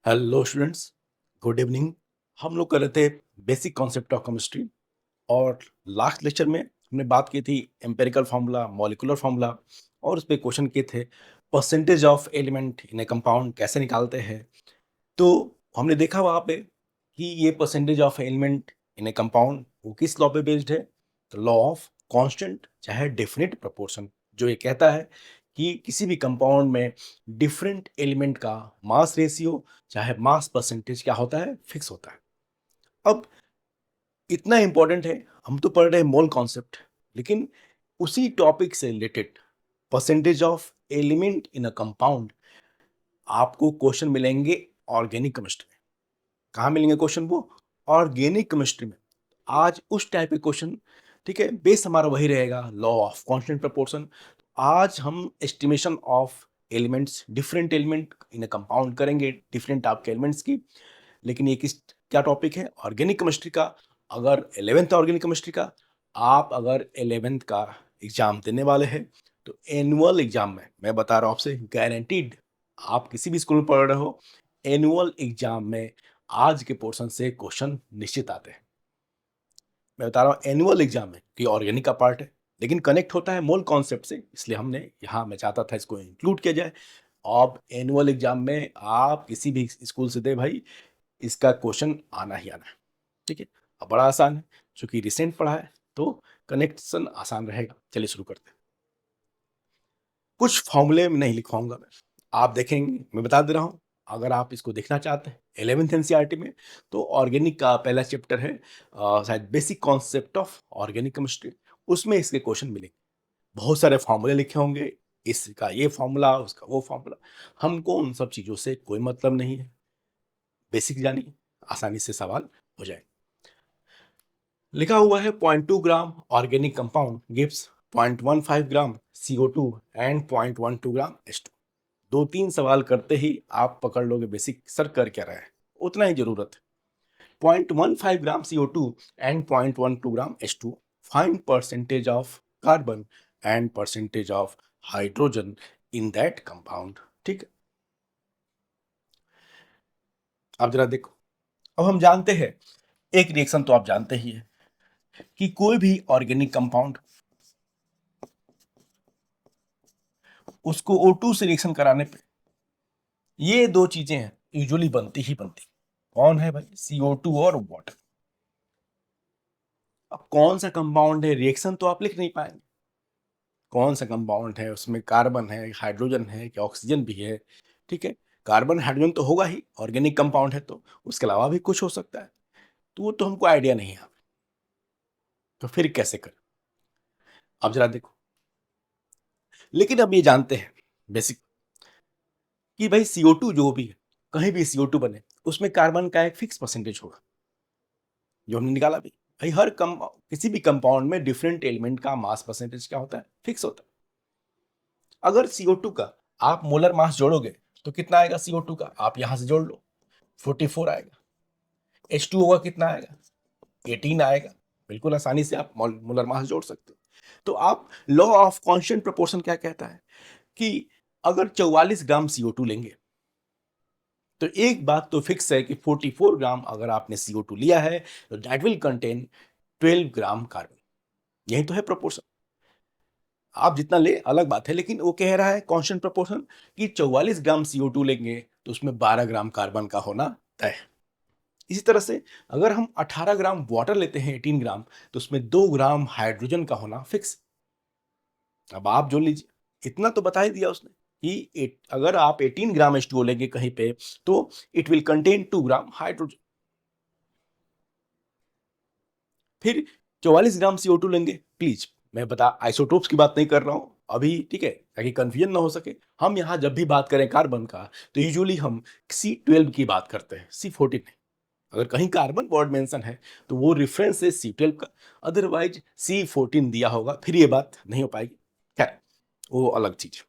Hello students, good evening. हम लोग कर रहे थे बेसिक कॉन्सेप्ट ऑफ केमिस्ट्री और लास्ट लेक्चर में हमने बात की थी एम्पिरिकल फार्मूला, मॉलिक्यूलर फार्मूला और उस पे क्वेश्चन किए थे percentage of element in A compound कैसे निकालते हैं। तो हमने देखा वहाँ पे कि ये percentage of element in A compound वो किस लॉ पे बेस्ड है। तो लॉ ऑफ कांस्टेंट चाहे डेफिनेट प्रोपोर्शन, जो ये कहता है कि किसी भी कंपाउंड में डिफरेंट एलिमेंट का मास रेशियो चाहे मास परसेंटेज क्या होता है, फिक्स होता है। अब इतना इंपॉर्टेंट है, हम तो पढ़ रहे हैं मोल कॉन्सेप्ट, लेकिन उसी टॉपिक से related percentage of element in a compound आपको क्वेश्चन मिलेंगे ऑर्गेनिक केमिस्ट्री में। कहाँ मिलेंगे क्वेश्चन? वो ऑर्गेनिक केमिस्ट्री में। आज उस टाइप के क्वेश्चन, ठीक है, बेस हमारा वही रहेगा, लॉ ऑफ कांस्टेंट प्रोपोर्शन। आज हम estimation of elements, different element in a compound करेंगे, डिफरेंट आपके एलिमेंट्स की। लेकिन ये किस क्या टॉपिक है? ऑर्गेनिक केमिस्ट्री का। अगर 11th ऑर्गेनिक केमिस्ट्री का, आप अगर 11th का एग्जाम देने वाले हैं तो एनुअल एग्जाम में मैं बता रहा हूँ आपसे, गारंटीड, आप किसी भी स्कूल में पढ़ रहे हो, एनुअल एग्जाम में आज के पोर्शन से क्वेश्चन निश्चित आते हैं। मैं बता रहा हूँ एनुअल एग्जाम में कि ऑर्गेनिक का पार्ट है, लेकिन कनेक्ट होता है मोल कॉन्सेप्ट से, इसलिए हमने यहाँ मैं चाहता था इसको इंक्लूड किया जाए। अब एनुअल एग्जाम में आप किसी भी स्कूल से दे भाई, इसका क्वेश्चन आना ही आना है। ठीक है, अब बड़ा आसान है, चूंकि रिसेंट पढ़ा है तो कनेक्शन आसान रहेगा। चलिए शुरू करते हैं। कुछ फॉर्मूले में नहीं लिखवाऊंगा मैं, आप देखेंगे, मैं बता दे रहा हूं। अगर आप इसको देखना चाहते हैं 11th एनसीईआरटी में, तो ऑर्गेनिक का पहला चैप्टर है शायद basic concept of organic chemistry, उसमें इसके क्वेश्चन मिलेंगे। बहुत सारे फॉर्मूले लिखे होंगे, इसका ये फॉर्मूला, उसका वो फॉर्मूला। हमको उन सब चीजों से कोई मतलब नहीं है, बेसिक जानिए, आसानी से सवाल हो जाए। लिखा हुआ है 0.2 gram organic compound gives 0.15 gram CO2 and 0.12 gram H2। दो तीन सवाल करते ही आप पकड़ लोगे बेसिक सर कर क्या रहा है, उतना ही जरूरत है। 0.15 gram CO2 and 0.12 gram H2, find percentage of carbon and percentage of hydrogen in that compound. ठीक है, अब जरा देखो। अब हम जानते हैं, एक रिएक्शन तो आप जानते ही है कि कोई भी ऑर्गेनिक कंपाउंड, उसको O2 से रिएक्शन कराने पे ये दो चीजें हैं यूजुअली बनती ही बनती। कौन है भाई? CO2 और वाटर। अब कौन सा कंपाउंड है, रिएक्शन तो आप लिख नहीं पाएंगे। कौन सा कंपाउंड है, उसमें कार्बन है, हाइड्रोजन है, कि ऑक्सीजन भी है? ठीक है, कार्बन हाइड्रोजन तो होगा ही, ऑर्गेनिक कंपाउंड है तो उसके अलावा भी कुछ हो सकता है, तो वो तो हमको आइडिया नहीं है। तो फिर कैसे करें? अब जरा देखो, लेकिन अब ये जानते हैं बेसिक कि भाई CO2 जो भी है, कहीं भी CO2 बने, उसमें कार्बन का एक फिक्स परसेंटेज होगा, जो हमने निकाला भी। भाई हर कम किसी भी कंपाउंड में डिफरेंट एलिमेंट का मास परसेंटेज क्या होता है? फिक्स होता है। अगर CO2 का आप मोलर मास जोड़ोगे तो कितना आएगा? CO2 का आप यहां से जोड़ लो, 44 आएगा। H2 होगा, कितना आएगा? 18 आएगा। बिल्कुल आसानी से आप मोलर मास जोड़ सकते हो। तो आप लॉ ऑफ कांस्टेंट प्रोपोर्शन क्या कहता है कि अगर 44 ग्राम CO2 लेंगे तो एक बात तो फिक्स है कि 44 ग्राम अगर आपने CO2 लिया है तो that will contain 12 gram carbon. यही तो है प्रोपोर्शन। आप जितना ले अलग बात है, लेकिन वो कह रहा है कांस्टेंट प्रोपोर्शन कि 44 ग्राम CO2 लेंगे तो उसमें 12 ग्राम कार्बन का होना तय है। इसी तरह से अगर हम 18 ग्राम वाटर लेते हैं, 18 ग्राम, तो उसमें 2 ग्राम हाइड्रोजन का होना फिक्स। अब आप जो लीजिए, इतना तो बता ही दिया उसने कि अगर आप 18 ग्राम H2O लेंगे कहीं पे तो it will contain 2 gram hydrogen. फिर 44 ग्राम CO2 लेंगे, प्लीज मैं बता आइसोटोप्स की बात नहीं कर रहा हूं अभी, ठीक है, ताकि कंफ्यूजन ना हो सके। हम यहां जब भी बात करें कार्बन का तो यूजुअली हम C12 की बात करते हैं, C14 नहीं। अगर कहीं कार्बन बॉन्ड मेंशन है तो वो रेफरेंस है C12 का, अदरवाइज C14 दिया होगा, फिर ये बात नहीं हो पाएगी। खैर, वो अलग चीज।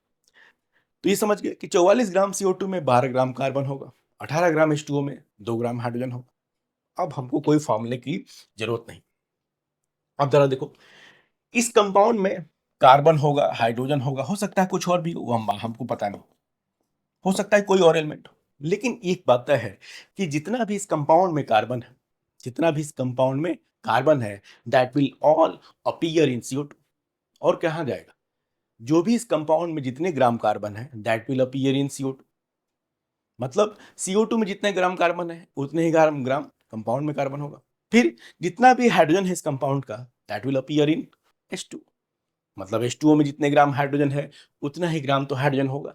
तो ये समझ गए कि 44 ग्राम CO2 में 12 ग्राम कार्बन होगा, 18 ग्राम H2O में 2 ग्राम हाइड्रोजन होगा। अब हमको कोई फॉर्मूले की जरूरत नहीं। अब जरा देखो, इस कंपाउंड में कार्बन होगा, हाइड्रोजन होगा, हो सकता है कुछ और भी हो, हमको पता नहीं, हो सकता है कोई और एलिमेंट हो, लेकिन एक बात तय है कि जितना भी इस कंपाउंड में कार्बन है, जितना भी इस कंपाउंड में कार्बन है, that will all appear in CO2। और कहाँ जाएगा? जो भी इस कंपाउंड में जितने ग्राम कार्बन है, that will appear in CO2। मतलब CO2 में जितने ग्राम कार्बन है, उतने ही ग्राम ग्राम कंपाउंड में कार्बन होगा। फिर जितना भी हाइड्रोजन है इस कंपाउंड का, that will appear in H2। मतलब H2O में जितने ग्राम हाइड्रोजन है, उतना ही ग्राम तो हाइड्रोजन होगा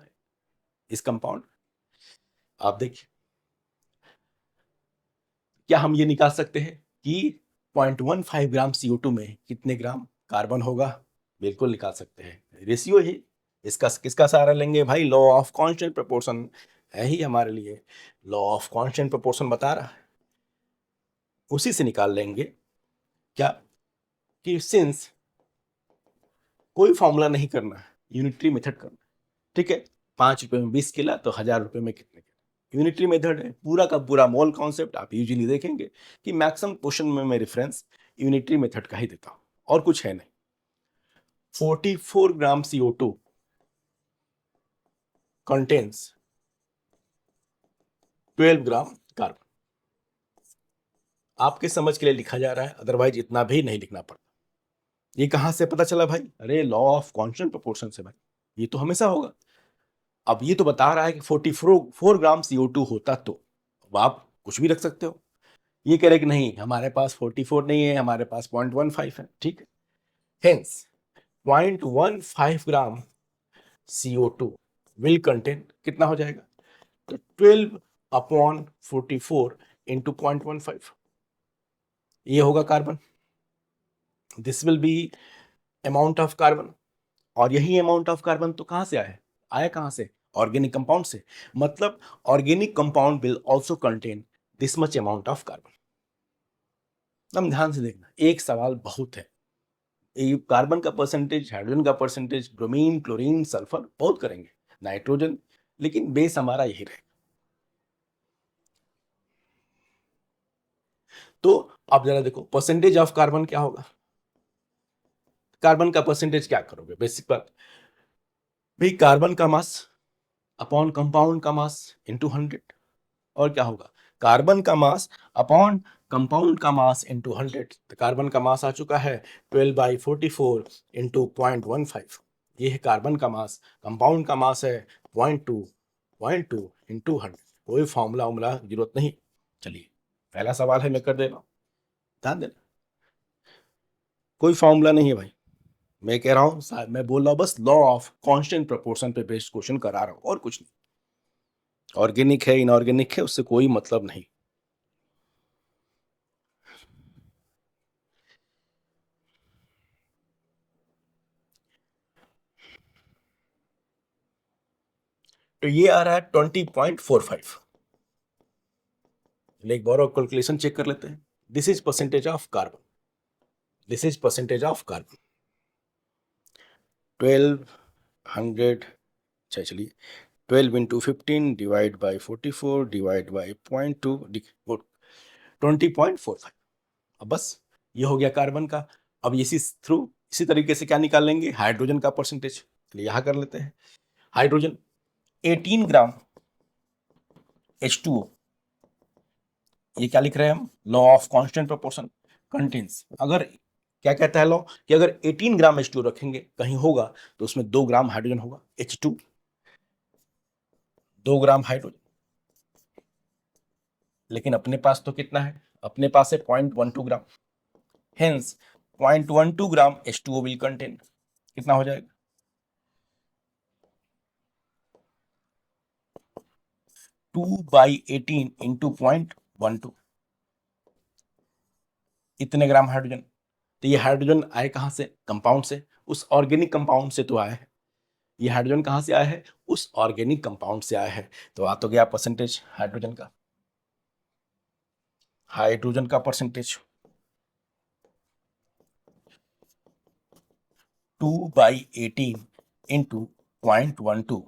इस कंपाउंड। आप देखिए, क्या हम ये निकाल सकते हैं कि 0.15 ग्राम CO2 में कितने ग्राम कार्बन होगा? बिल्कुल निकाल सकते हैं। रेशियो ही इसका किसका सहारा लेंगे भाई? लॉ ऑफ कांस्टेंट प्रोपोर्शन है ही हमारे लिए। लॉ ऑफ कांस्टेंट प्रोपोर्शन बता रहा है, उसी से निकाल लेंगे। क्या कि सिंस कोई फॉर्मूला नहीं करना है, यूनिटरी मेथड करना है, ठीक है। 5 रुपए में 20 किला तो 1000 रुपए में कितने किला? यूनिटरी मेथड है पूरा का पूरा। मोल कॉन्सेप्ट आप यूजुअली देखेंगे कि मैक्सिमम क्वेश्चन में मैं रेफरेंस यूनिटरी मेथड का ही देता हूं, और कुछ है नहीं। 44 ग्राम CO2 कंटेन्स 12 ग्राम कार्बन। आपके समझ के लिए लिखा जा रहा है, अदरवाइज इतना भी नहीं लिखना पड़ता। ये कहां से पता चला भाई? अरे लॉ ऑफ कांस्टेंट प्रोपोर्शन से भाई, ये तो हमेशा होगा। अब ये तो बता रहा है कि 44 ग्राम CO2 होता तो अब आप कुछ भी रख सकते हो। ये कह रहे कि नहीं, हमारे पास 44 नहीं है, हमारे पास 0.15 है, ठीक है। Hence 0.15 gram CO2 will contain कितना हो जाएगा? तो 12/44 इंटू 0.15, ये होगा carbon. This will be amount of carbon. और यही अमाउंट ऑफ कार्बन तो कहां से आया है? आया कहां से? ऑर्गेनिक कंपाउंड से। मतलब organic compound will also contain this much amount of carbon. हम ध्यान से देखना, एक सवाल बहुत है। ये कार्बन का परसेंटेज, हाइड्रोजन का परसेंटेज, ब्रोमीन, क्लोरीन, सल्फर बहुत करेंगे, नाइट्रोजन, लेकिन बेस हमारा यही रहेगा। तो आप जरा देखो परसेंटेज ऑफ कार्बन क्या होगा। कार्बन का परसेंटेज क्या करोगे? बेसिक बात भाई, कार्बन का मास अपॉन कंपाउंड का मास इंटू 100। और क्या होगा? कार्बन का मास अपॉन कंपाउंड का मास इंटू 100। तो कार्बन का मास आ चुका है 12/44 इंटू 0.15। ये है कार्बन का मास। कंपाउंड का मास है 0.2 इंटू 100। कोई फॉर्मूला उमला जरूरत नहीं। चलिए, पहला सवाल है, मैं कर दे रहा हूं, ध्यान देना। कोई फॉर्मूला नहीं है भाई, मैं कह रहा हूं, मैं बोल रहा हूं बस लॉ ऑफ कांस्टेंट प्रोपोर्शन पे बेस्ड क्वेश्चन करा रहा हूं, और कुछ नहीं। ऑर्गेनिक है इनऑर्गेनिक है उससे कोई मतलब नहीं। तो ये आ रहा है 20.45। एक बार और कैलकुलेशन चेक कर लेते हैं। This is percentage of carbon, this is percentage of carbon. 1200, चलिए 12 into 15 divide by 44 divide by 0.2, 20.45। अब बस ये हो गया कार्बन का। अब इसी तरीके से क्या निकाल लेंगे? हाइड्रोजन का परसेंटेज। चलिए यहां कर लेते हैं। हाइड्रोजन 18 ग्राम H2O, ये क्या लिख रहे हैं हम? Law of constant proportion contains. अगर क्या कहता है लॉ कि अगर 18 ग्राम H2O रखेंगे कहीं होगा तो उसमें 2 ग्राम हाइड्रोजन होगा, H2, 2 ग्राम हाइड्रोजन। लेकिन अपने पास तो कितना है? अपने पास है 0.12 gram. Hence 0.12 gram H2O will contain कितना हो जाएगा? 2/18 इंटू 0.12, इतने ग्राम हाइड्रोजन। तो ये हाइड्रोजन आए कहां से? कंपाउंड से, उस ऑर्गेनिक कंपाउंड से तो आया है। ये हाइड्रोजन कहां से आया है? उस ऑर्गेनिक कंपाउंड से आया है। तो आ तो गया परसेंटेज हाइड्रोजन का। हाइड्रोजन का परसेंटेज 2/18 इंटू 0.12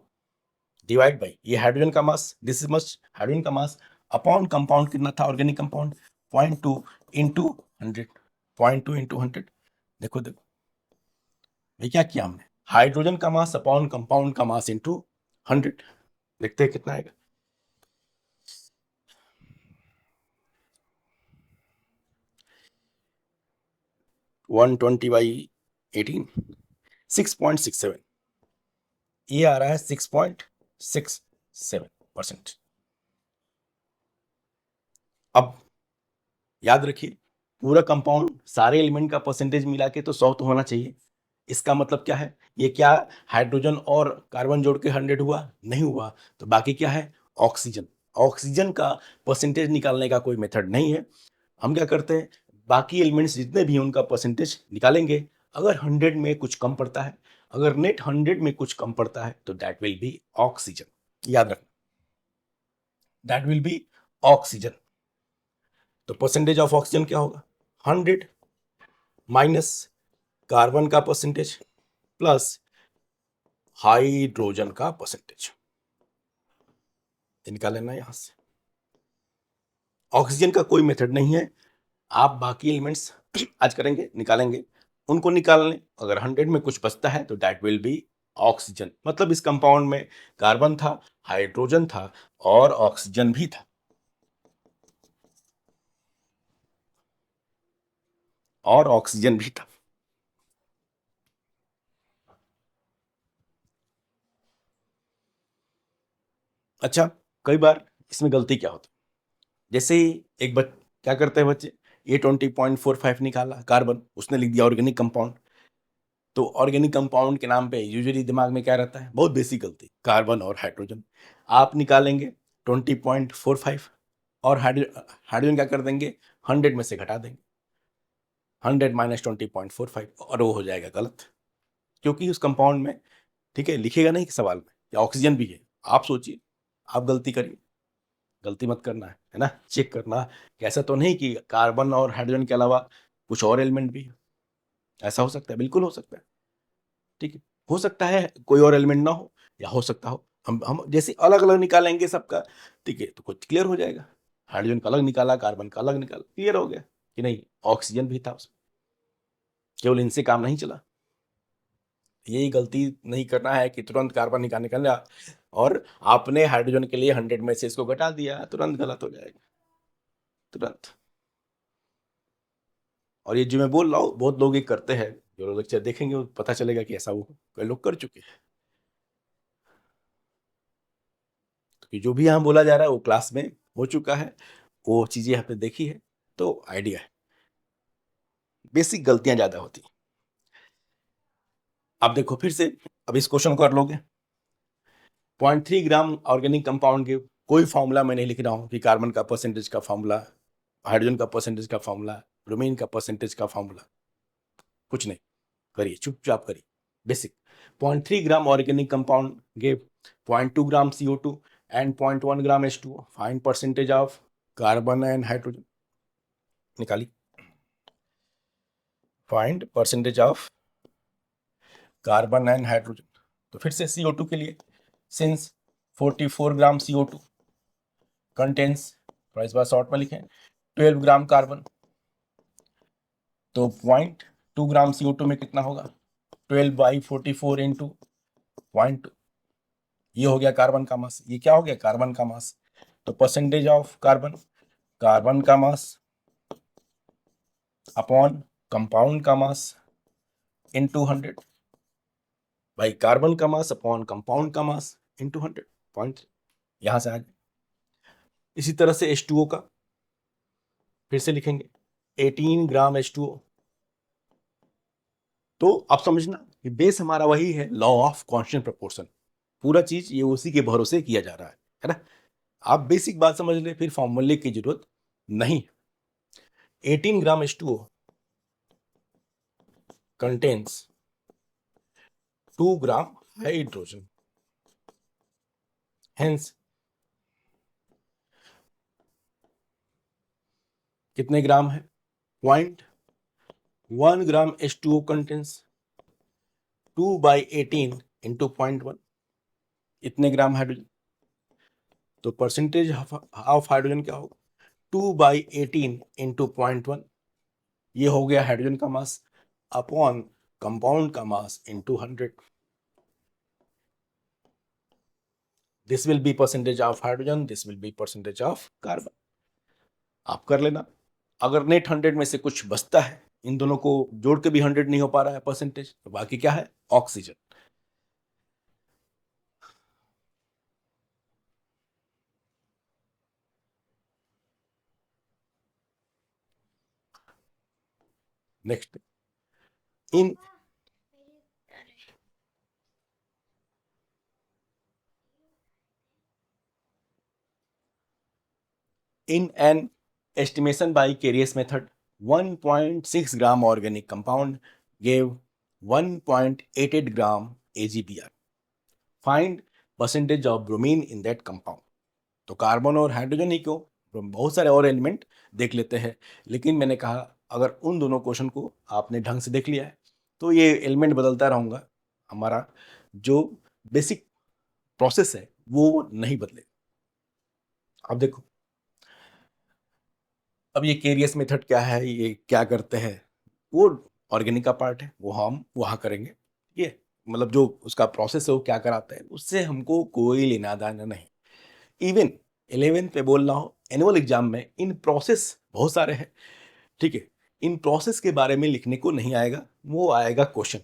डिवाइड बाई ये हाइड्रोजन का मास, दिस इज मस्ट हाइड्रोजन का मास, अपॉन कंपाउंड कितना था? Organic compound 0.2 into 100। 0.2 इंटू 100। देखो देखो, ये क्या किया हमने? हाइड्रोजन का मास अपॉन कंपाउंड का मास इंटू 100। देखते हैं कितना आएगा। 120/18 6.67, ये आ रहा है 6.67%। अब याद रखिए, पूरा कंपाउंड सारे एलिमेंट का परसेंटेज मिला के तो 100 तो होना चाहिए। इसका मतलब क्या है, ये क्या हाइड्रोजन और कार्बन जोड़ के 100 हुआ? नहीं हुआ। तो बाकी क्या है? ऑक्सीजन। ऑक्सीजन का परसेंटेज निकालने का कोई मेथड नहीं है। हम क्या करते हैं, बाकी एलिमेंट्स जितने भी हैं उनका परसेंटेज निकालेंगे। अगर 100 में कुछ कम पड़ता है, अगर नेट 100 में कुछ कम पड़ता है, तो दैट विल बी ऑक्सीजन। याद रखना, दैट विल बी ऑक्सीजन। तो परसेंटेज ऑफ ऑक्सीजन क्या होगा? 100 माइनस कार्बन का परसेंटेज प्लस हाइड्रोजन का परसेंटेज, इनका लेना यहां से। ऑक्सीजन का कोई मेथड नहीं है, आप बाकी एलिमेंट्स आज करेंगे, निकालेंगे, उनको निकाल लें। अगर 100 में कुछ बचता है तो दैट विल बी ऑक्सीजन। मतलब इस कंपाउंड में कार्बन था, हाइड्रोजन था और ऑक्सीजन भी था, और ऑक्सीजन भी था। अच्छा, कई बार इसमें गलती क्या होती है, जैसे ही क्या करते हैं बच्चे, A20.45 निकाला कार्बन, उसने लिख दिया ऑर्गेनिक कंपाउंड। तो ऑर्गेनिक कंपाउंड के नाम पे यूजुअली दिमाग में क्या रहता है? बहुत बेसिक गलती, कार्बन और हाइड्रोजन। आप निकालेंगे 20.45 और हाइड्रोजन क्या कर देंगे? 100 में से घटा देंगे, 100 माइनस 20.45, और वो हो जाएगा गलत। क्योंकि उस कंपाउंड में, ठीक है, लिखेगा नहीं कि सवाल में कि ऑक्सीजन भी है। आप सोचिए, आप गलती करिए, गलती मत करना है ना? चेक करना कि ऐसा तो नहीं कि कार्बन और हाइड्रोजन के अलावा कुछ और एलिमेंट भी है। ऐसा हो सकता है, बिल्कुल हो सकता है। ठीक है, हो सकता है कोई और एलिमेंट ना हो, या हो सकता हो। हम जैसे अलग अलग निकालेंगे सबका, ठीक है, तो कुछ क्लियर हो जाएगा। हाइड्रोजन का अलग निकाला, कार्बन का अलग निकाला, क्लियर हो गया कि नहीं ऑक्सीजन भी था उसमें। केवल इनसे काम नहीं चला। यही गलती नहीं करना है कि तुरंत कार्बन निकालने और आपने हाइड्रोजन के लिए 100 में से इसको घटा दिया, तुरंत गलत हो जाएगा, तुरंत। और ये जो मैं बोल रहा हूँ, बहुत लोग ये करते हैं। जो लोग लेक्चर देखेंगे वो पता चलेगा कि ऐसा वो कई लोग कर चुके हैं। तो कि जो भी यहाँ बोला जा रहा है वो क्लास में हो चुका है, वो चीजें यहाँ पे देखी है, तो आइडिया है। बेसिक गलतियां ज्यादा होती हैं। अब देखो फिर से, अब इस क्वेश्चन को कर लोगे। 0.3 ग्राम ऑर्गेनिक कंपाउंड के कोई फॉर्मूला मैं नहीं लिख रहा हूँ कि कार्बन का परसेंटेज का फॉर्मूला, हाइड्रोजन का परसेंटेज का फॉर्मूला, ब्रोमीन का परसेंटेज का फॉर्मूला, कुछ नहीं। करिए, चुपचाप करिए। Basic 0.3 gram organic compound give 0.2 gram CO2 and 0.1 gram H2O। Find percentage of carbon and hydrogen. निकाली, find percentage of carbon and hydrogen. तो फिर से CO2 के लिए, सिंस 44 ग्राम CO2 कंटेन्स, थोड़ा इस बार शॉर्ट में लिखें, 12 ग्राम कार्बन, तो 0.2 ग्राम CO2 में कितना होगा? 12/44 इंटू 0.2। ये हो गया कार्बन का मास। ये क्या हो गया? कार्बन का मास। तो परसेंटेज ऑफ कार्बन, कार्बन का मास अपॉन कंपाउंड का मास इंटू 100। भाई कार्बन का मास अपॉन कंपाउंड का मास इंटू 100, पॉइंट यहां से आ गया। इसी तरह से H2O का फिर से लिखेंगे, 18 ग्राम H2O। तो आप समझना कि बेस हमारा वही है, लॉ ऑफ कांस्टेंट प्रोपोर्शन। पूरा चीज ये उसी के भरोसे किया जा रहा है ना? आप बेसिक बात समझ ले, फिर फॉर्मूले की जरूरत नहीं। 18 ग्राम H2O contains 2 gram hydrogen, hence कितने ग्राम है? 0.1 ग्राम H2O contains 2/18 इंटू 0.1, इतने ग्राम हाइड्रोजन। तो परसेंटेज ऑफ हाइड्रोजन क्या होगा? 2/18 इंटू 0.1, ये हो गया हाइड्रोजन का मास अपॉन कंपाउंड का mass into 100। This will be percentage of hydrogen, this will be percentage of carbon. आप कर लेना। अगर नेट 100 में से कुछ बचता है इन दोनों को जोड़ के भी 100 नहीं हो पा रहा है परसेंटेज, तो बाकी क्या है, oxygen. Next, in In an estimation by Carius method, 1.6 gram organic compound gave 1.88 gram AgBr. Find percentage of bromine in that compound. तो कार्बन और हाइड्रोजन ही क्यों, बहुत सारे और एलिमेंट देख लेते हैं, लेकिन मैंने कहा अगर उन दोनों क्वेश्चन को आपने ढंग से देख लिया है तो ये एलिमेंट बदलता रहूंगा, हमारा जो बेसिक प्रोसेस है वो नहीं बदलेगा। अब देखो, अब ये केरियस मेथड क्या है, ये क्या करते हैं, वो ऑर्गेनिक का पार्ट है, वो हम वहाँ करेंगे। ये मतलब जो उसका प्रोसेस है वो क्या कराता है उससे हमको कोई लेना देना नहीं। इवन 11th पे बोल रहा हूँ, एनुअल एग्जाम में इन प्रोसेस बहुत सारे हैं, ठीक है, इन प्रोसेस के बारे में लिखने को नहीं आएगा, वो आएगा क्वेश्चन,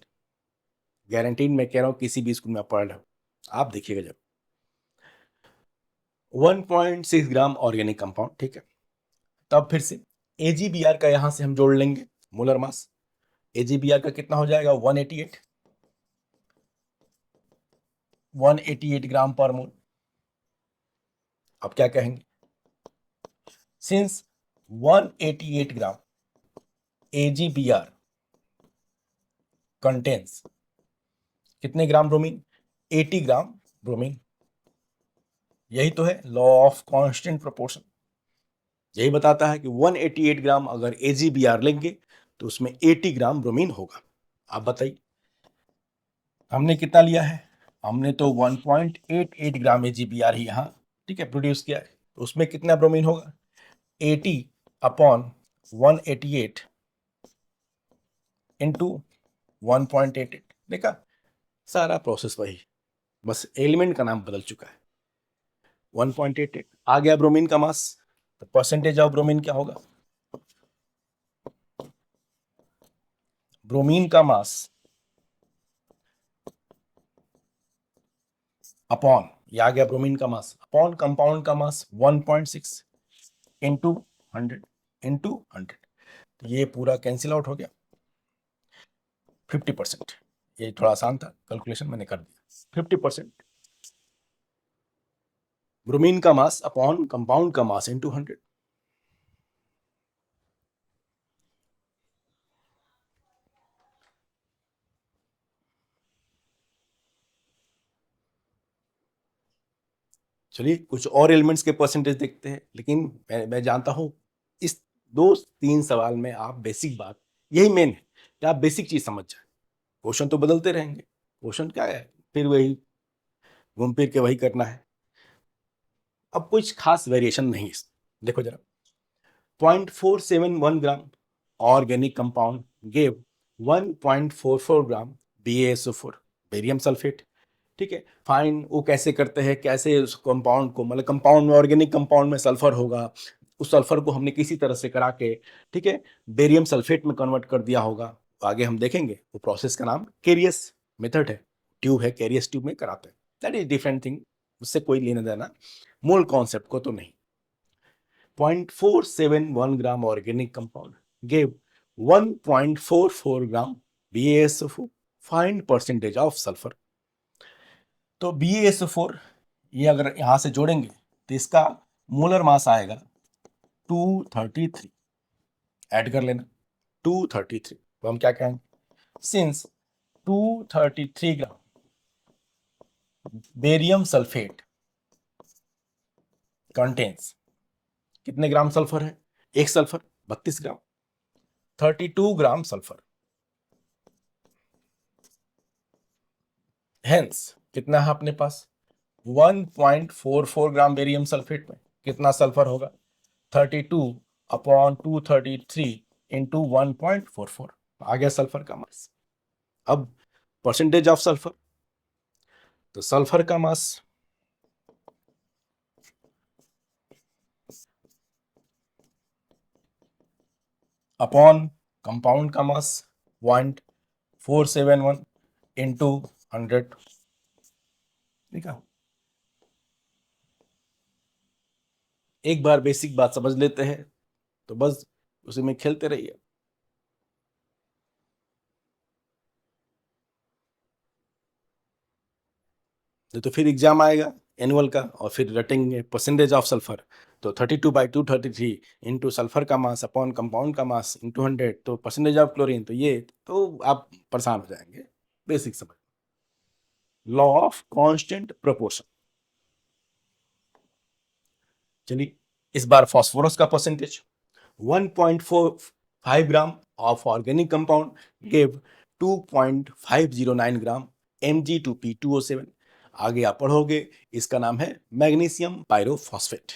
गारंटीड। मैं कह रहा हूँ किसी भी स्कूल में आप पढ़ रहे हो, आप देखिएगा जब 1.6 ग्राम ऑर्गेनिक कंपाउंड, ठीक है, तब फिर से AgBr का यहां से हम जोड़ लेंगे मोलर मास। AgBr का कितना हो जाएगा, 188 ग्राम पर मोल। अब क्या कहेंगे, सिंस 188 ग्राम AgBr कंटेन्स कितने ग्राम ब्रोमीन, 80 ग्राम ब्रोमीन। यही तो है लॉ ऑफ कांस्टेंट प्रोपोर्शन, यही बताता है कि 188 ग्राम अगर AgBr लेंगे तो उसमें 80 ग्राम ब्रोमीन होगा। आप बताइए हमने कितना लिया है, हमने तो 1.88 ग्राम AgBr ही यहाँ, ठीक है, प्रोड्यूस किया है, तो उसमें कितना ब्रोमीन होगा, 80 अपॉन 188 इंटू 1.88। देखा, सारा प्रोसेस वही, बस एलिमेंट का नाम बदल चुका है। 1.88 आ गया ब्रोमीन का मास, तो परसेंटेज ऑफ ब्रोमीन क्या होगा, ब्रोमीन का मास अपॉन, ये आ गया ब्रोमीन का मास अपॉन कंपाउंड का मास 1.6 इंटू 100 इंटू 100, तो ये पूरा कैंसिल आउट हो गया 50%। ये थोड़ा आसान था, कैलकुलेशन मैंने कर दिया। 50% ब्रोमीन का मास अपॉन कंपाउंड का मास इंटू 100। चलिए कुछ और एलिमेंट्स के परसेंटेज देखते हैं, लेकिन मैं जानता हूं इस 2-3 सवाल में आप बेसिक बात, यही मेन है कि आप बेसिक चीज समझ जाए। क्वेश्चन तो बदलते रहेंगे, क्वेश्चन क्या है, फिर वही घूम फिर के वही करना है, अब कुछ खास वेरिएशन नहीं है। देखो जरा, 0.471 gram organic compound gave 1.44 gram BaSO4 barium sulphate, ठीक है। फाइन वो कैसे करते हैं, कैसे उस कंपाउंड को, मतलब कंपाउंड में, ऑर्गेनिक कंपाउंड में सल्फर होगा, उस सल्फर को हमने किसी तरह से करा के, ठीक है, बेरियम सल्फेट में कन्वर्ट कर दिया होगा। आगे हम देखेंगे वो प्रोसेस का नाम केरियस मेथड है, ट्यूब है, केरियस ट्यूब में कराते हैं, दैट इज डिफरेंट थिंग, उससे कोई लेना देना मूल कॉन्सेप्ट को तो नहीं। 0.471 gram organic compound gave 1.44 gram BaSO4, find percentage of sulphur. तो BaSO4 ये अगर यहां से जोड़ेंगे तो इसका मोलर मास आएगा 233, ऐड कर लेना 233। तो हम क्या कहेंगे, सिंस 233 ग्राम बेरियम सल्फेट कंटेन्स, कितने ग्राम सल्फर है, एक सल्फर 32 ग्राम, 32 ग्राम सल्फर, हेंस कितना है अपने पास, 1.44 ग्राम बेरियम सल्फेट में कितना सल्फर होगा, 32 अपॉन 233 इंटू 1.44, आ गया सल्फर का मास। अब परसेंटेज ऑफ सल्फर, तो सल्फर का मास अपॉन कंपाउंड का मास 0.471 इंटू 100, ठीक है। एक बार बेसिक बात समझ लेते हैं तो बस उसी में खेलते रहिए। तो फिर एग्जाम आएगा एनुअल का और फिर रटेंगे परसेंटेज ऑफ सल्फर, तो 32/233 इंटू सल्फर का मास अपॉन कंपाउंड का मास इंटू 100, तो परसेंटेज ऑफ क्लोरीन, तो ये तो आप परेशान हो जाएंगे। बेसिक समझ, लॉ ऑफ कांस्टेंट प्रोपोर्शन। चलिए इस बार फास्फोरस का percentage 1.45 gram of organic compound give 2.509 gram Mg2P2O7। आगे आप पढ़ोगे, इसका नाम है magnesium pyrophosphate.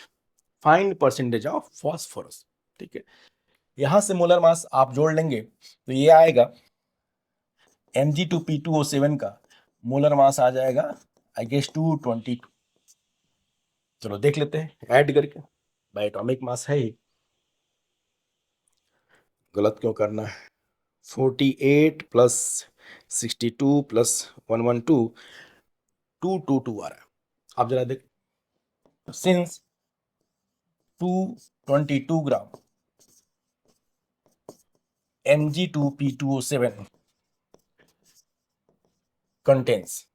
Find percentage of phosphorus, ठीक है। यहां से मोलर मास आप जोड़ लेंगे तो ये आएगा Mg2P2O7 का मोलर मास आ जाएगा आई गेस 222। चलो देख लेते हैं ऐड करके, बाय एटॉमिक मास है ही, गलत क्यों करना है। 48 प्लस 62 प्लस 112 222 आ रहा है। आप जरा देख, सिंस 222 ग्राम Mg2P2O7 कंटेन्स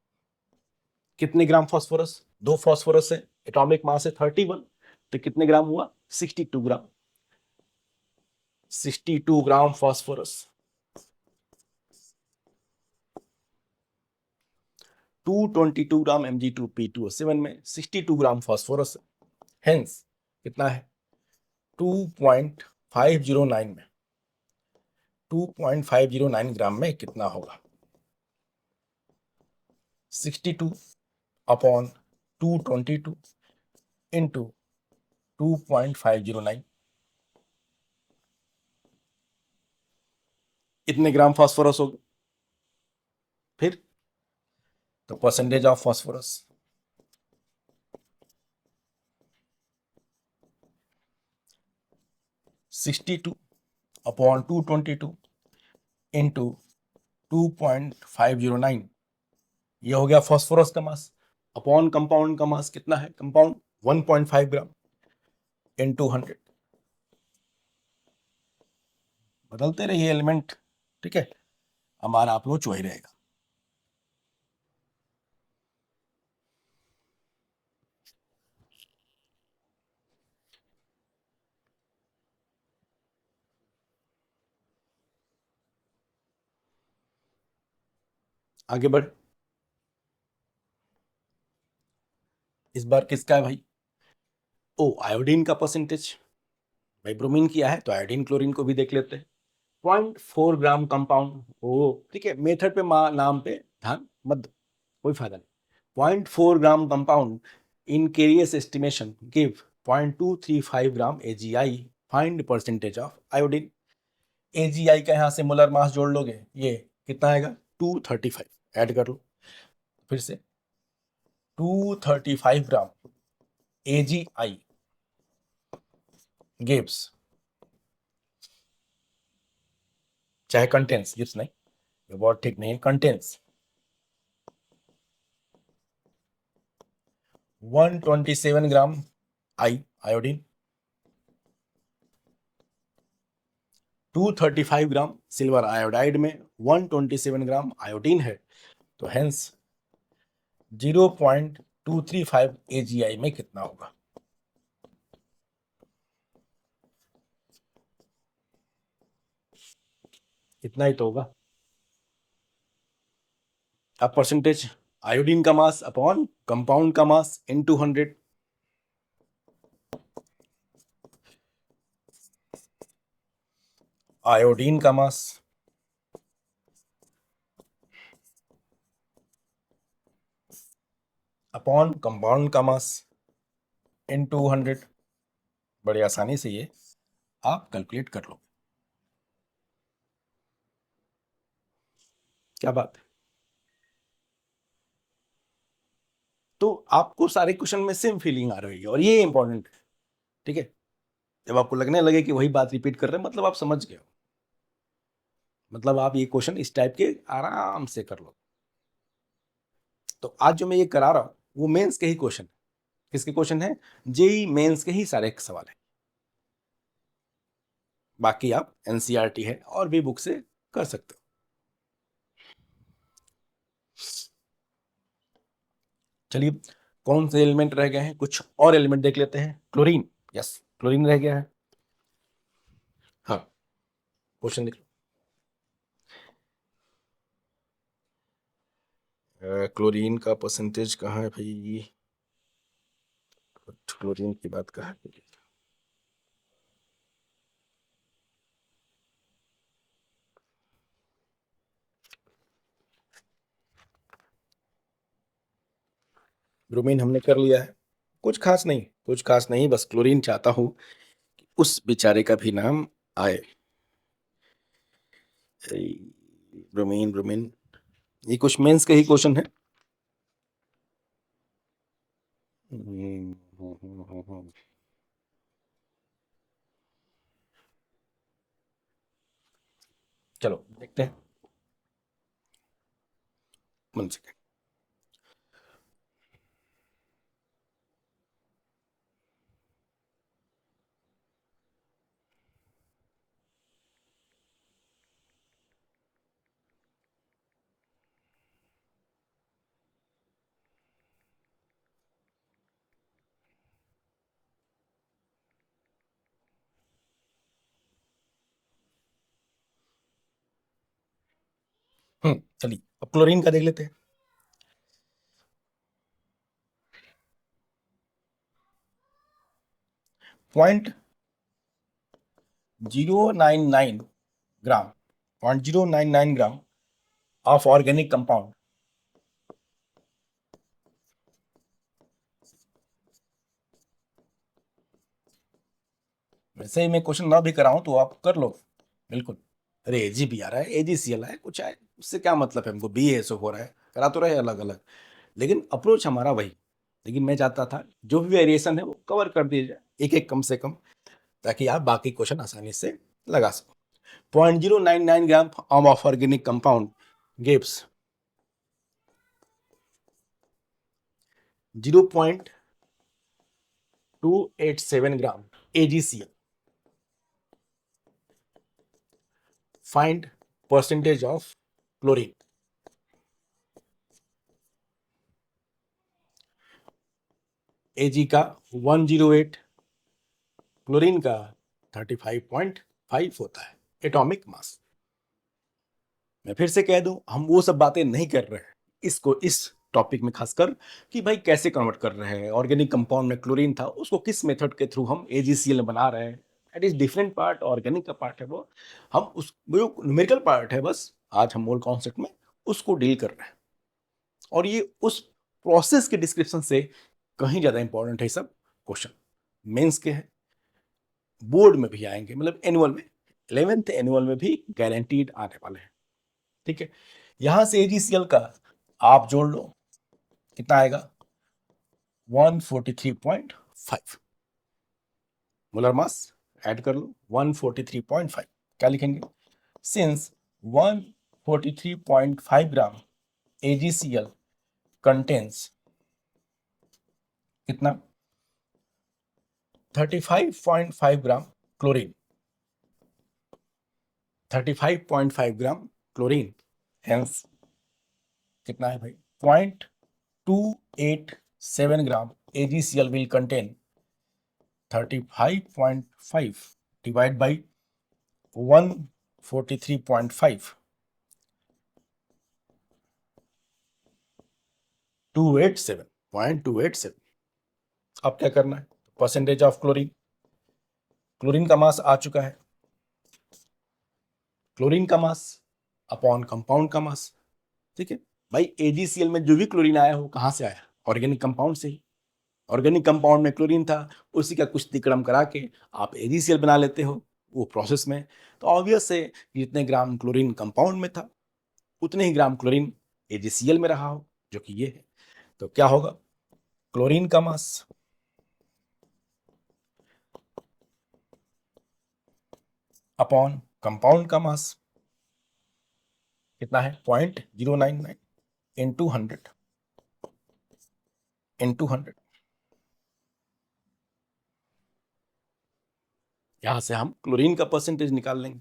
कितने ग्राम फास्फोरस, दो फास्फोरस है, एटॉमिक मास है 31, तो कितने ग्राम हुआ 62 ग्राम। 62 ग्राम फास्फोरस 222 ग्राम Mg2P2O7 में 62 ग्राम फास्फोरस, हेंस कितना है 2.509 में 2.509 ग्राम में कितना होगा 62 अपॉन 222 इंटू 2.509, इतने ग्राम फास्फोरस होगा। फिर तो percentage of phosphorus 62 upon 222 into 2.509, ये हो गया फास्फोरस का मास। अपॉन कंपाउंड का मास कितना है, कंपाउंड 1.5 ग्राम इंटू 100, बदलते रहिए एलिमेंट, ठीक है, हमारा अप्रोच वही रहेगा। आगे बढ़, इस बार किसका है भाई, ओ आयोडीन का परसेंटेज। भाई ब्रोमीन किया है तो आयोडीन क्लोरीन को भी देख लेते हैं। 0.4 ग्राम कंपाउंड, ओ ठीक है, मेथड पे नाम पे ध्यान मत दो, कोई फायदा नहीं। 0.4 gram compound in Carius estimation give 0.235 gram AgI। Find percentage of iodine. AgI का यहाँ से मोलर मास जोड़ लोगे, ये कितना आएगा 235, ऐड कर लो फिर से 235 ग्राम AgI गिव्स, चाहे कंटेंस, गिव्स नहीं, ये वर्ड ठीक नहीं है, कंटेंस 127 ग्राम आयोडीन, 235 ग्राम सिल्वर आयोडाइड में 127 ग्राम आयोडीन है, तो हेंस 0.235 AgI में कितना होगा, इतना ही तो होगा। अब परसेंटेज आयोडीन का मास अपॉन कंपाउंड का मास इनटू 100, आयोडीन का मास अपॉन कंपाउंड का मास इनटू 100, बड़ी आसानी से ये आप कैलकुलेट कर लो। क्या बात है, तो आपको सारे क्वेश्चन में सेम फीलिंग आ रही है और ये इंपॉर्टेंट है, ठीक है। जब आपको लगने लगे कि वही बात रिपीट कर रहे हैं मतलब आप समझ गए हो। मतलब आप ये क्वेश्चन इस टाइप के आराम से कर लो। तो आज जो मैं ये करा रहा हूं वो मेंस के ही क्वेश्चन, किसके क्वेश्चन है, जेई मेंस के ही सारे सवाल है। बाकी आप एनसीईआरटी है और भी बुक से कर सकते हो। चलिए, कौन से एलिमेंट रह गए हैं, कुछ और एलिमेंट देख लेते हैं। क्लोरीन, यस क्लोरीन रह गया है। हाँ, क्वेश्चन देख लो। क्लोरीन का परसेंटेज कहाँ है भाई, क्लोरीन की बात कहाँ है। ब्रोमीन हमने कर लिया है, कुछ खास नहीं, कुछ खास नहीं, बस क्लोरीन चाहता हूं कि उस बेचारे का भी नाम आए। ब्रोमीन ब्रोमीन, ये कुछ मेंस के ही क्वेश्चन है। चलो देखते हैं, 1 सेकेंड। चलिए अब क्लोरीन का देख लेते हैं। 0.099 ग्राम, 0.099 ग्राम ऑफ ऑर्गेनिक कंपाउंड। वैसे ही मैं क्वेश्चन ना भी कराऊं तो आप कर लो बिल्कुल। अरे एजी भी आ रहा है, एजीसीएल है, कुछ है, उससे क्या मतलब है, हमको बी एसओ हो रहा है, करा तो रहे अलग अलग, लेकिन अप्रोच हमारा वही। लेकिन मैं चाहता था जो भी वेरिएशन है वो कवर कर दिया जाए, एक एक कम से कम, ताकि आप बाकी क्वेश्चन आसानी से लगा सको। 0.099 gram of organic compound gives 0.287 gram AgCl. Find percentage of chlorine. Ag का 108, क्लोरीन का 35.5 होता है एटॉमिक मास। मैं फिर से कह दूं, हम वो सब बातें नहीं कर रहे हैं इसको, इस टॉपिक में खासकर, कि भाई कैसे कन्वर्ट कर रहे हैं, ऑर्गेनिक कंपाउंड में क्लोरीन था उसको किस मेथड के थ्रू हम AgCl बना रहे हैं, that is different part, organic का पार्ट है वो। हम उस जो न्यूमेरिकल पार्ट है, बस आज हम मूल कॉन्सेप्ट में उसको डील कर रहे हैं। और ये उस प्रोसेस के डिस्क्रिप्शन से कहीं ज्यादा इंपॉर्टेंट है सब क्वेश्चन, मेंस के हैं, बोर्ड में भी आएंगे, मतलब एनुअल में, 11th एनुअल में भी गारंटीड आने वाले हैं। ठीक है, यहां से AgCl का आप जोड़ लो, कितना आएगा, 143.5 मोलर मास, ऐड कर लो 143.5, क्या लिखेंगे, सिंस 143.5 ग्राम AgCl कंटेन्स कितना, 35.5 ग्राम क्लोरीन, 35.5 ग्राम क्लोरीन, हेंस कितना है भाई, 0.287 ग्राम AgCl will contain 35.5 divided by 143.5, 287.287। अब क्या करना है, परसेंटेज ऑफ क्लोरीन, क्लोरीन का मास आ चुका है, क्लोरीन का मास अपॉन कंपाउंड का मास। ठीक है भाई, AgCl में जो भी क्लोरीन आया हो कहां से आया, ऑर्गेनिक कंपाउंड से ही। ऑर्गेनिक कंपाउंड में क्लोरीन था, उसी का कुछ तिकड़म करा के आप AgCl बना लेते हो वो प्रोसेस में। तो ऑब्वियस है जितने ग्राम क्लोरीन कंपाउंड में था उतने ही ग्राम क्लोरीन AgCl में रहा हो, जो कि ये है। तो क्या होगा, क्लोरीन का मास अपॉन कंपाउंड का मास, कितना है 0.099 इंटू 100 इंटू 100। यहां से हम क्लोरीन का परसेंटेज निकाल लेंगे,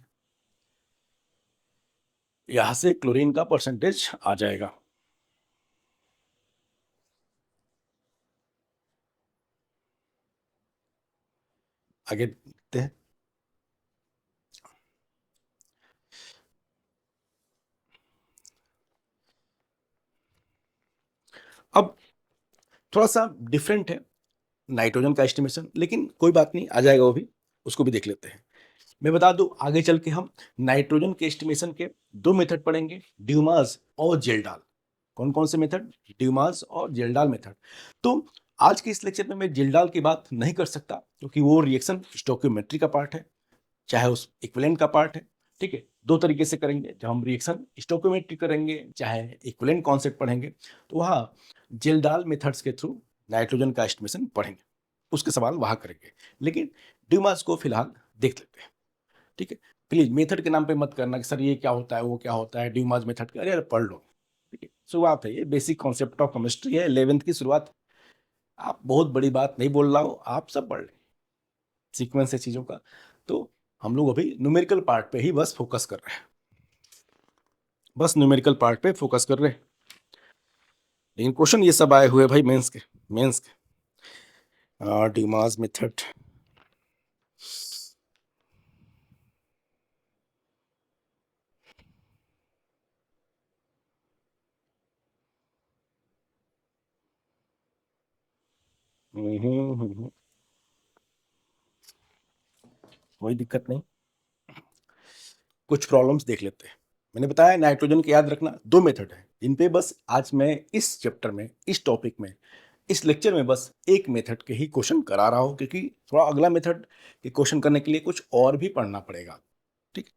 यहां से क्लोरीन का परसेंटेज आ जाएगा। आगे देखते हैं। अब थोड़ा सा डिफरेंट है नाइट्रोजन का एस्टिमेशन, लेकिन कोई बात नहीं, आ जाएगा वो भी, उसको भी देख लेते हैं। मैं बता दूं, आगे चल के हम नाइट्रोजन के एस्टिमेशन के दो मेथड पढ़ेंगे, ड्यूमास और जेल्डाल। कौन कौन से मेथड? ड्यूमास और जेल्डाल मेथड। तो आज के इस लेक्चर में मैं जेल्डाल की बात नहीं कर सकता, क्योंकि वो रिएक्शन स्टोकियोमेट्री का पार्ट है, चाहे उस इक्विवेलेंट का पार्ट है। ठीक है, दो तरीके से करेंगे, जब हम रिएक्शन स्टोकियोमेट्री करेंगे चाहे इक्विवेलेंट कॉन्सेप्ट पढ़ेंगे, तो वहाँ जेल्डाल मेथड्स के थ्रू नाइट्रोजन का एस्टिमेशन पढ़ेंगे, उसके सवाल वहाँ करेंगे। लेकिन ड्यूमास को फिलहाल देख लेते हैं। ठीक है, प्लीज मेथड के नाम पे मत करना कि सर ये क्या होता है वो क्या होता है, ड्यूमास मेथड का, अरे यार पढ़ लो। ठीक है, शुरुआत है, ये बेसिक कॉन्सेप्ट ऑफ केमिस्ट्री है, 11th की शुरुआत। आप बहुत बड़ी बात नहीं बोल रहा हो, आप सब पढ़ लें, सीक्वेंस है चीजों का। तो हम लोग अभी न्यूमेरिकल पार्ट पे ही बस फोकस कर रहे हैं, बस न्यूमेरिकल पार्ट पे फोकस कर रहे हैं। लेकिन क्वेश्चन ये सब आए हुए भाई मेंस के ड्यूमास मेथड। कोई दिक्कत नहीं, कुछ प्रॉब्लम्स देख लेते हैं। मैंने बताया नाइट्रोजन के याद रखना दो मेथड है, इन पे बस आज मैं इस चैप्टर में, इस टॉपिक में, इस लेक्चर में बस एक मेथड के ही क्वेश्चन करा रहा हूं, क्योंकि थोड़ा अगला मेथड के क्वेश्चन करने के लिए कुछ और भी पढ़ना पड़ेगा। ठीक,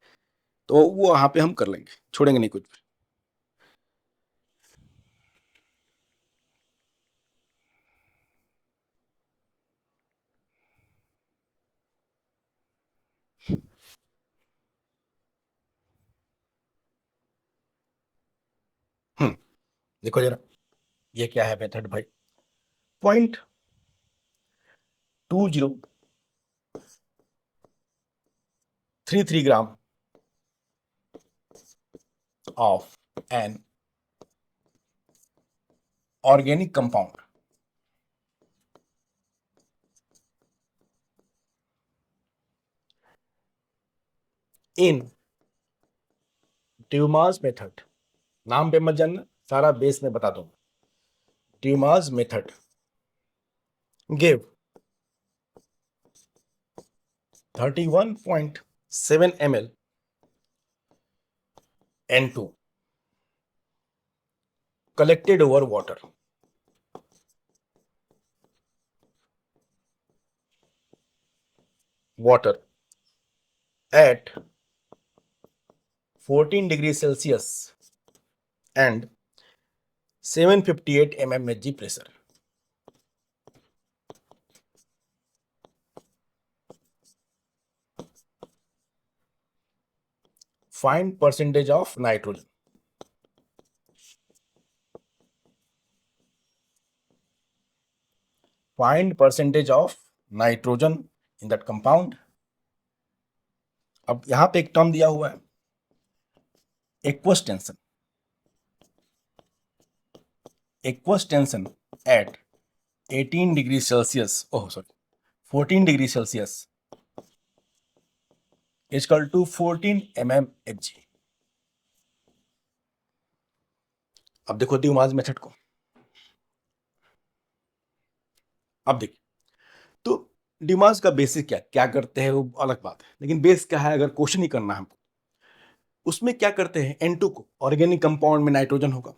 तो वो वहां पे हम कर लेंगे, छोड़ेंगे नहीं कुछ भी। देखो जरा, ये क्या है मेथड भाई? 0.2033 gram of an organic compound in Dumas method. नाम पे मत जानना, सारा बेस में बता दूंगा। Dumas method give 31.7 ml N2 collected over water at 14 degrees Celsius and 758 mmHg pressure. Find percentage of nitrogen. Find percentage of nitrogen in that compound. अब यहां पे एक टर्म दिया हुआ है, aqueous tension. Aqueous tension eight 18 degree Celsius, oh sorry 14 degree Celsius is equal to 14 mmHg। अब देखो Dumas method को, अब देखिए, तो ड्यूमास का बेसिक क्या क्या करते हैं वो अलग बात है, लेकिन बेस क्या है, अगर क्वेश्चन ही करना है हमको, उसमें क्या करते हैं, N2 को, ऑर्गेनिक कंपाउंड में नाइट्रोजन होगा,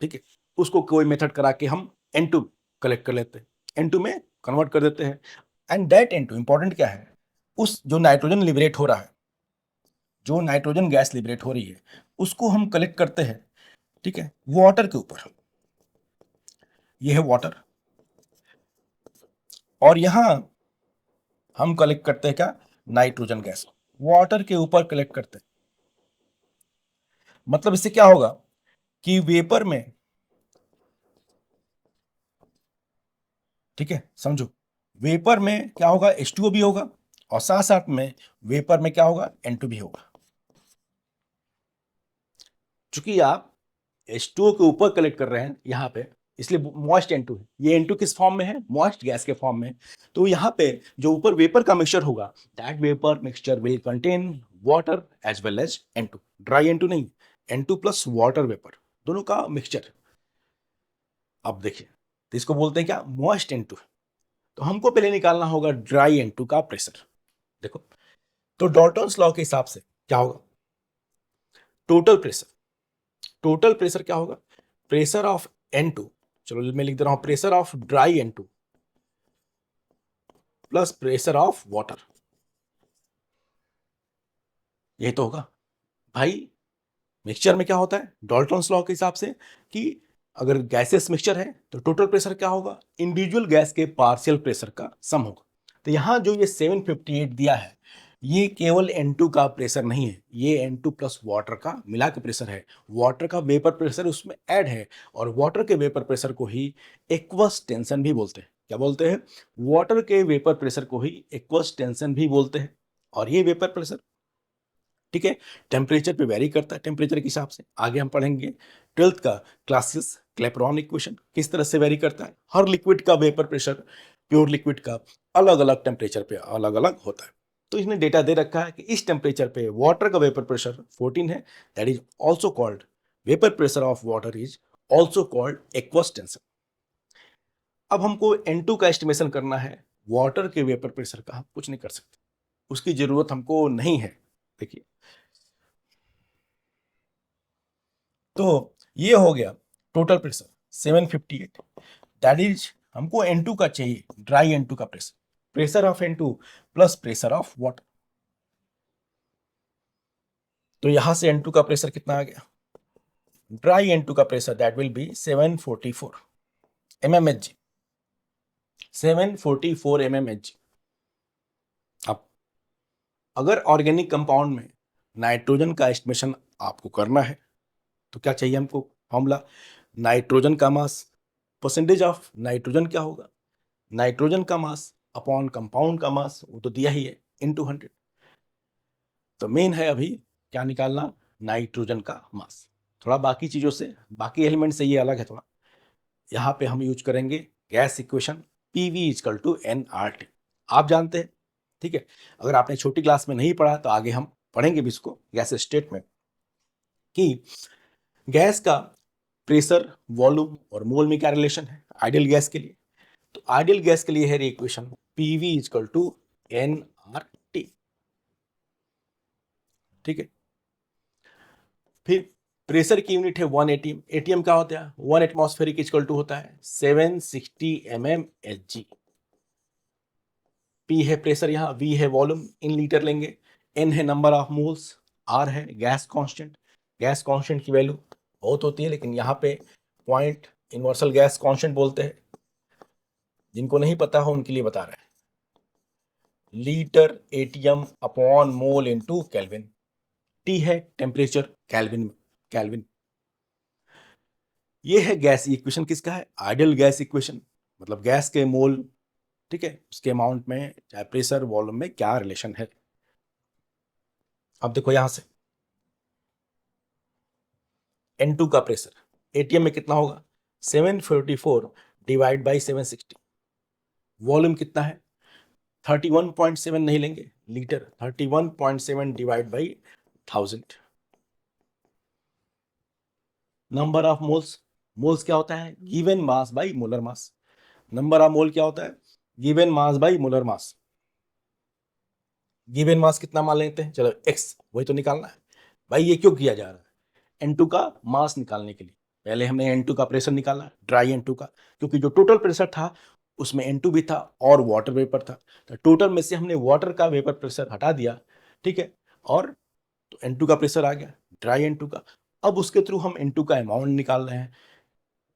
ठीक है, उसको कोई मेथड करा के हम N2 कलेक्ट कर लेते हैं, N2 में कन्वर्ट कर देते हैं, एंड दैट N2 इंपॉर्टेंट क्या है, उस जो नाइट्रोजन लिबरेट हो रहा है, जो नाइट्रोजन गैस लिबरेट हो रही है, उसको हम कलेक्ट करते हैं, ठीक है, वाटर के ऊपर। ये है वाटर, और यहां हम कलेक्ट करते हैं क्या, नाइट्रोजन गैस, वाटर के ऊपर कलेक्ट करते हैं। मतलब इससे क्या होगा कि वेपर में, ठीक है समझो, वेपर में क्या होगा, H2O भी होगा और साथ साथ में वेपर में क्या होगा, N2 भी होगा। चूंकि आप H2O के ऊपर कलेक्ट कर रहे हैं यहाँ पे, इसलिए मॉइस्ट N2 है। ये N2 किस फॉर्म में है, मॉइस्ट गैस के फॉर्म में। तो यहाँ पे जो ऊपर वेपर का मिक्सचर होगा, that vapour mixture will contain water as well as N2, dry N2 नहीं, N2 प्लस वाटर वेपर दोनों का मिक्सचर। अब देखिए, तो इसको बोलते हैं क्या, मॉइस्ट N2। तो हमको पहले निकालना होगा ड्राई N2 का प्रेशर। देखो, तो डॉल्टन्स लॉ के हिसाब से क्या होगा, टोटल प्रेशर, टोटल प्रेशर क्या होगा, प्रेशर ऑफ N2, चलो मैं लिख दे रहा हूं, pressure of dry N2 plus pressure of water, ये तो होगा भाई। मिक्सचर में क्या होता है डॉल्टन्स लॉ के हिसाब से कि अगर गैसेस मिक्सचर है तो टोटल प्रेशर क्या होगा, इंडिविजुअल गैस के पार्शियल प्रेशर का सम होगा। तो यहां जो ये 758 दिया है, ये केवल N2 का प्रेशर नहीं है, ये N2 प्लस वाटर का मिला के प्रेशर है। वाटर का वेपर प्रेशर उसमें ऐड है, और वाटर के वेपर प्रेशर को ही एक्वस टेंशन भी बोलते हैं। क्या बोलते हैं, वाटर के वेपर प्रेशर को ही एक्वस टेंशन भी बोलते हैं। और ये वेपर प्रेशर, ठीक है, टेम्परेचर पे वेरी करता है, टेम्परेचर के हिसाब से। आगे हम पढ़ेंगे 12th का क्लासेस क्लेपरॉन इक्वेशन किस तरह से वेरी करता है। हर लिक्विड का वेपर प्रेशर प्योर लिक्विड का अलग अलग टेम्परेचर पे अलग अलग होता है। तो इसने डेटा दे रखा है कि इस टेम्परेचर पे वाटर का वेपर प्रेशर 14 है, that is also called vapour pressure of water is also called aqueous tension. अब हमको N2 का एस्टिमेशन करना है, वाटर के वेपर प्रेशर का हम कुछ नहीं कर सकते, उसकी जरूरत हमको नहीं है। देखिए, तो ये हो गया टोटल प्रेशर 758, दैट इज हमको N2 का चाहिए, ड्राई N2 का pressure, pressure of N2 plus pressure of water. तो यहां से N2 का प्रेशर कितना आ गया, ड्राई N2 का pressure that will B 744 mmHg, 744 mmHg। अब अगर ऑर्गेनिक कंपाउंड में नाइट्रोजन का एस्टिमेशन आपको करना है तो क्या चाहिए हमको, फॉर्मूला नाइट्रोजन का मास, परसेंटेज ऑफ नाइट्रोजन क्या होगा, नाइट्रोजन का मास अपॉन कंपाउंड का मास, वो तो दिया ही है, इनटू 100। तो मेन है अभी क्या निकालना, नाइट्रोजन का मास। थोड़ा बाकी चीजों से, बाकी एलिमेंट से ये अलग है थोड़ा। यहाँ पे हम यूज करेंगे gas equation PV is equal to nRT, आप जानते हैं, ठीक है। अगर आपने छोटी क्लास में नहीं पढ़ा तो आगे हम पढ़ेंगे भी इसको गैस स्टेट में, कि गैस का प्रेशर, वॉल्यूम और मोल में क्या रिलेशन है आइडियल गैस के लिए। तो आइडियल गैस के लिए है equation PV is equal to nRT, ठीक है। फिर प्रेशर की यूनिट है 1 एटीएम, एटीएम क्या होता है, 1 एटमॉस्फेरिक इक्वल टू होता है 760 mmHg। P है प्रेशर, यहाँ V है वॉल्यूम, इन लीटर लेंगे, N है नंबर ऑफ मोल्स, R है गैस कांस्टेंट। गैस कांस्टेंट की वैल्यू बहुत होती है, लेकिन यहाँ पे पॉइंट यूनिवर्सल गैस कांस्टेंट बोलते हैं, जिनको नहीं पता हो उनके लिए बता रहे हैं, litre ATM upon mole into kelvin. T है टेम्परेचर, केल्विन में, केल्विन। ये है गैस इक्वेशन, किसका है, आइडियल गैस इक्वेशन, मतलब गैस के मोल, ठीक है, उसके अमाउंट में चाहे प्रेशर वॉल्यूम में क्या रिलेशन है। अब देखो यहां से N2 का प्रेशर एटीएम में कितना होगा, 744 डिवाइड बाई 760, वॉल्यूम कितना है 31.7 नहीं लेंगे litre, 31.7 divide by 1000, number of moles, moles क्या होता है given mass by molar mass, number of mole क्या होता है given mass by molar mass. Given mass कितना मान लेते हैं, चलो x, वही तो निकालना है भाई। ये क्यों किया जा रहा है, N2 का मास निकालने के लिए। पहले हमने N2 का प्रेशर निकाला, ड्राई N2 का, क्योंकि जो टोटल प्रेशर था उसमें N2 भी था और वाटर वेपर था, तो टोटल में से हमने वाटर का वेपर प्रेशर हटा दिया, ठीक है, और तो N2 का प्रेशर आ गया, ड्राई N2 का। अब उसके थ्रू हम N2 का अमाउंट निकाल रहे हैं,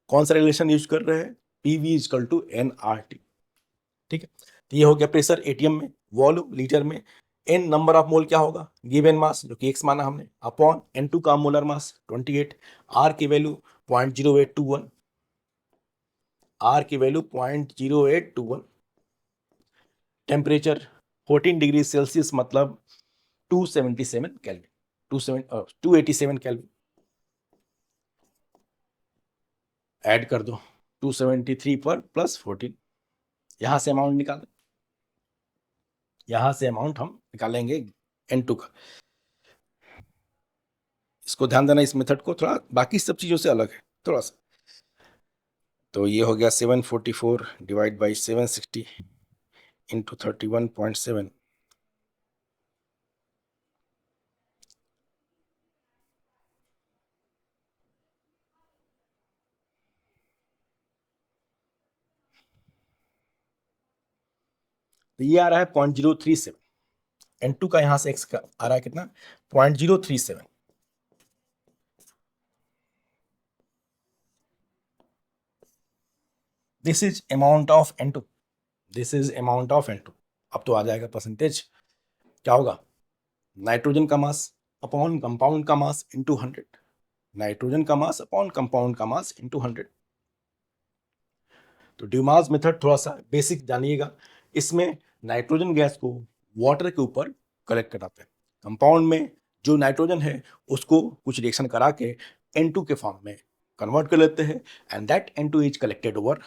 कौन सा रिलेशन यूज कर रहे हैं, PV इजकल टू nRT, ठीक है। तो ये हो गया प्रेशर एटीएम में, वॉल्यूम लीटर में, n नंबर ऑफ मोल क्या होगा, गिवन मास जो कि x माना हमने, अपॉन n2 का मोलर मास 28, r की वैल्यू 0.0821, r की वैल्यू 0.0821, टेम्परेचर 14 डिग्री सेल्सियस मतलब 277 केल्विन, 287 केल्विन, ऐड कर दो 273 पर प्लस 14, यहां से अमाउंट निकालें, यहां से अमाउंट हम निकालेंगे n2 का। इसको ध्यान देना, इस मेथड को थोड़ा बाकी सब चीजों से अलग है थोड़ा सा। तो ये हो गया 744 डिवाइड बाई 760 इंटू 31.7, तो ये आ रहा है 0.037, n2 का यहां से x का आ रहा है कितना, 0.037। This is amount of n2, this is amount of n2। अब तो आ जाएगा परसेंटेज, क्या होगा, नाइट्रोजन का मास अपॉन कंपाउंड का मास इंटू 100, नाइट्रोजन का मास अपॉन कंपाउंड का मास इंटू 100। तो ड्यूमास मेथड थोड़ा सा बेसिक जानिएगा, इसमें नाइट्रोजन गैस को वाटर के ऊपर कलेक्ट कराते हैं, कंपाउंड में जो नाइट्रोजन है उसको कुछ रिएक्शन करा के N2 के फॉर्म में कन्वर्ट कर लेते हैं, and that N2 is collected over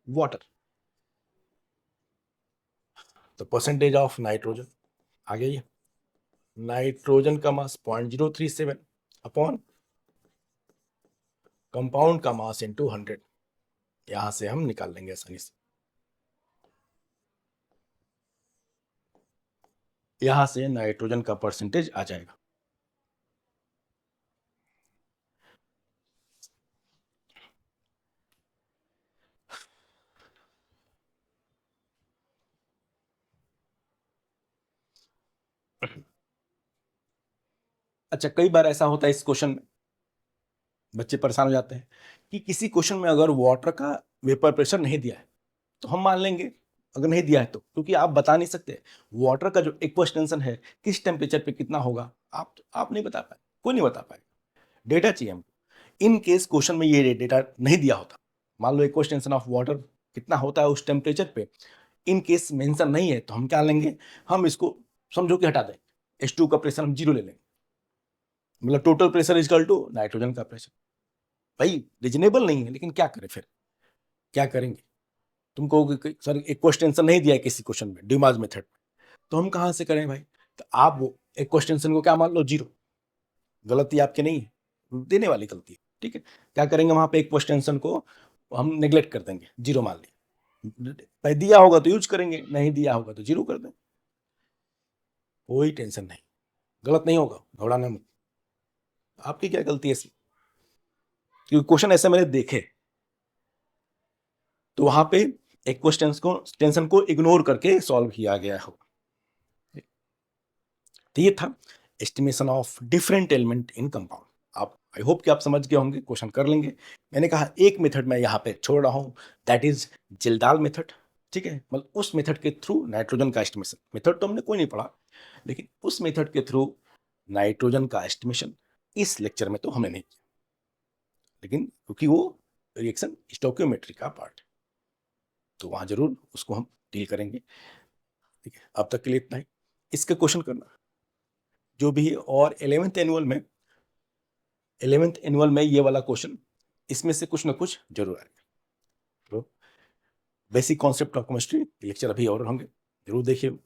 water. तो परसेंटेज ऑफ नाइट्रोजन आ गई, नाइट्रोजन का मास 0.037 अपॉन कंपाउंड का मास इंटू 100, यहां से हम निकाल लेंगे आसानी से, यहां से नाइट्रोजन का परसेंटेज आ जाएगा। अच्छा, कई बार ऐसा होता है इस क्वेश्चन में, बच्चे परेशान हो जाते हैं कि किसी क्वेश्चन में अगर वाटर का वेपर प्रेशर नहीं दिया है तो हम मान लेंगे, अगर नहीं दिया है तो, क्योंकि आप बता नहीं सकते वाटर का जो एक्वस टेंशन है किस टेम्परेचर पे कितना होगा, आप नहीं बता पाए, कोई नहीं बता पाएगा, डेटा चाहिए हमको। इन केस क्वेश्चन में ये डेटा नहीं दिया होता, मान लो एक्वस टेंशन ऑफ वाटर कितना होता है उस टेम्परेचर पे, इन केस मेंशन नहीं है तो हम क्या लेंगे, हम इसको समझो कि हटा दें, H2 का प्रेशर हम 0 ले लेंगे, मतलब total pressure is equal to nitrogen का प्रेशर। भाई रीजनेबल नहीं है, लेकिन क्या करें, फिर क्या करेंगे, तुम कहोगे कि सर एक क्वेश्चन नहीं दिया है किसी क्वेश्चन में ड्यूमास मेथड में, तो हम कहां से करें भाई, तो आप वो एक क्वेश्चन को क्या मान लो 0, गलती आपकी नहीं है, देने वाली गलती है, ठीक है। क्या करेंगे वहां पे एक क्वेश्चन को हम नेग्लेक्ट कर देंगे, 0 मान लिया, भाई दिया होगा तो यूज करेंगे, नहीं दिया होगा तो 0 कर दें, कोई टेंशन नहीं, गलत नहीं होगा, घबराना मत, आपकी क्या गलती है इसमें, क्योंकि क्वेश्चन ऐसे मैंने देखे, तो वहां पे एक क्वेश्चन को टेंशन को इग्नोर करके सॉल्व किया गया हो। तो ये था estimation of different element in compound. आप, आई होप कि आप समझ गए होंगे, क्वेश्चन कर लेंगे। मैंने कहा एक मेथड मैं यहाँ पे छोड़ रहा हूँ, दैट इज जिल्दाल मेथड, ठीक है, मतलब उस मेथड के थ्रू नाइट्रोजन का एस्टिमेशन, मेथड तो हमने कोई नहीं पढ़ा, लेकिन उस मेथड के थ्रू नाइट्रोजन का एस्टिमेशन इस लेक्चर में तो हमने नहीं किया, लेकिन क्योंकि वो रिएक्शन स्टोकियोमेट्री का पार्ट है, तो वहां जरूर उसको हम डील करेंगे, ठीक है। अब तक के लिए इतना ही, इसके क्वेश्चन करना जो भी है, और 11th एनुअल में ये वाला क्वेश्चन, इसमें से कुछ ना कुछ जरूर आएगा। तो basic concept of chemistry lecture अभी और होंगे, जरूर देखिए।